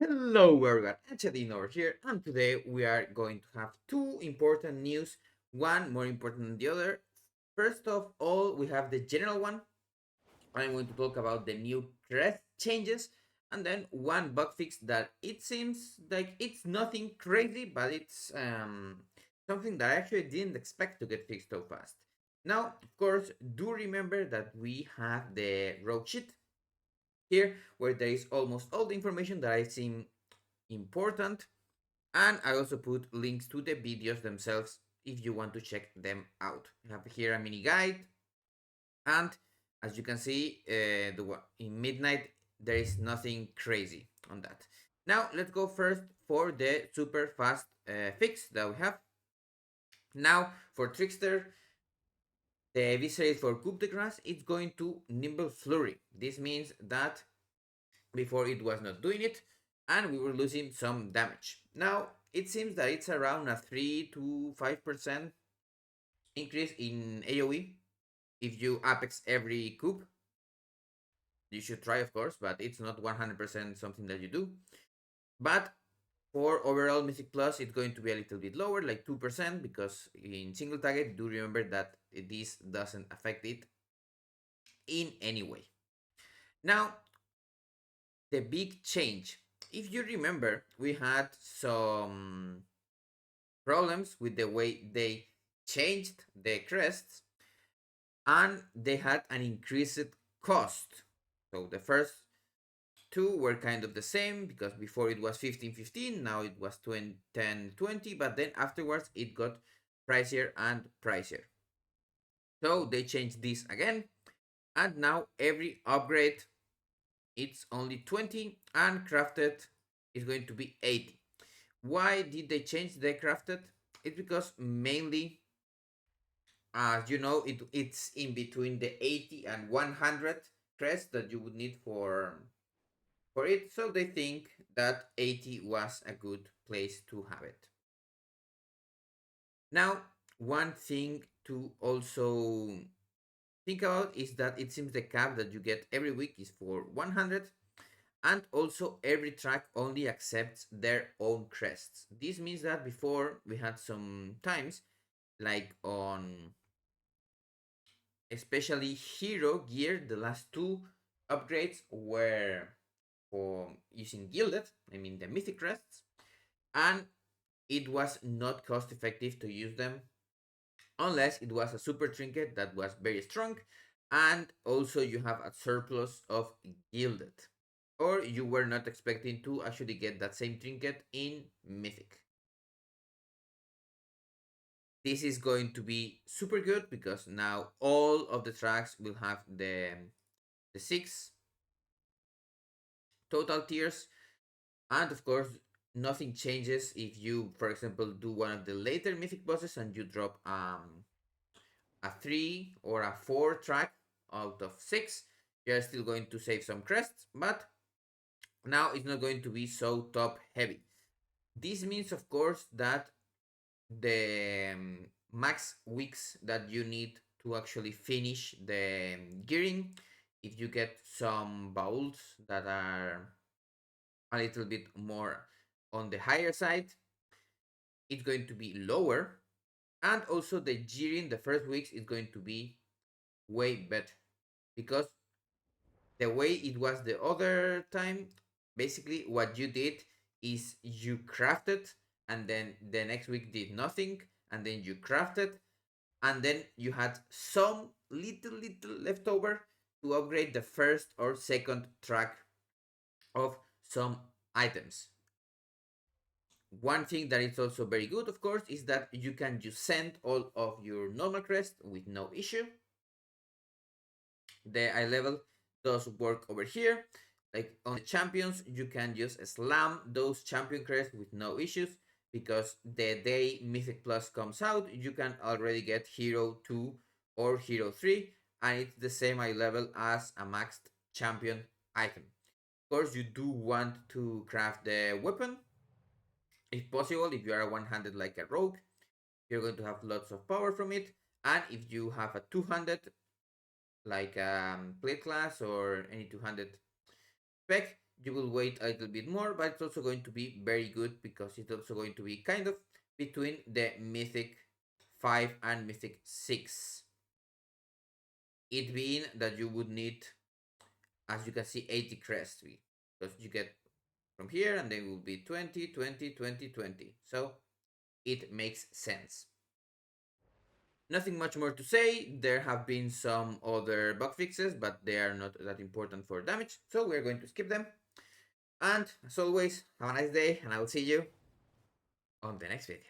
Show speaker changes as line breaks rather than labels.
Hello everyone, Hachadino over here, and today we are going to have two important news, one more important than the other. First of all, we have the general one. I'm going to talk about the new CREST changes, and then one bug fix that it seems like it's nothing crazy, but it's something that I actually didn't expect to get fixed so fast. Now, of course, do remember that we have the rogue sheet here, where there is almost all the information that I seem important, and I also put links to the videos themselves if you want to check them out. I have here a mini guide, and as you can see, in midnight there is nothing crazy on that. Now let's go first for the super fast fix that we have. Now for trickster, the viscerate for coup de grace, it's going to nimble flurry. This means that before it was not doing it, and we were losing some damage. Now it seems that it's around a 3 to 5% increase in AoE if you apex every coup. You should try, of course, but it's not 100% something that you do. But for overall Mythic Plus, it's going to be a little bit lower, like 2%, because in single target, do remember that this doesn't affect it in any way. Now, the big change. If you remember, we had some problems with the way they changed the crests, and they had an increased cost. So the first two were kind of the same, because before it was 15-15, now it was 10-20, but then afterwards it got pricier and pricier. So they changed this again, and now every upgrade it's only 20, and crafted is going to be 80. Why did they change the crafted? It's because mainly, as you know, it's in between the 80 and 100 crests that you would need for it, so they think that 80 was a good place to have it. Now, one thing to also think about is that it seems the cap that you get every week is for 100, and also every track only accepts their own crests. This means that before we had some times, like on especially hero gear, the last two upgrades were for using gilded, I mean the mythic crests, and it was not cost effective to use them unless it was a super trinket that was very strong, and also you have a surplus of gilded, or you were not expecting to actually get that same trinket in mythic. This is going to be super good because now all of the tracks will have the 6 total tiers, and of course nothing changes if you, for example, do one of the later mythic bosses and you drop a 3 or a 4 track out of 6. You're still going to save some crests, but now it's not going to be so top heavy. This means, of course, that the max weeks that you need to actually finish the gearing, if you get some bowls that are a little bit more on the higher side, it's going to be lower. And also the gearing the first weeks is going to be way better, because the way it was the other time, basically what you did is you crafted, and then the next week did nothing, and then you crafted, and then you had some little leftover to upgrade the first or second track of some items. One thing that is also very good, of course, is that you can just send all of your normal crest with no issue. The eye level does work over here. Like on the champions, you can just slam those champion crests with no issues, because the day Mythic Plus comes out, you can already get Hero 2 or Hero 3, and it's the same eye level as a maxed champion item. Of course, you do want to craft the weapon, if possible. If you are one-handed like a rogue, you're going to have lots of power from it, and if you have a two-handed like plate class or any 200 spec, you will wait a little bit more, but it's also going to be very good because it's also going to be kind of between the Mythic 5 and Mythic 6. It being that you would need, as you can see, 80 crests, because you get from here and then it will be 20, 20, 20, 20. So it makes sense. Nothing much more to say. There have been some other bug fixes, but they are not that important for damage, so we're going to skip them. And as always, have a nice day, and I will see you on the next video.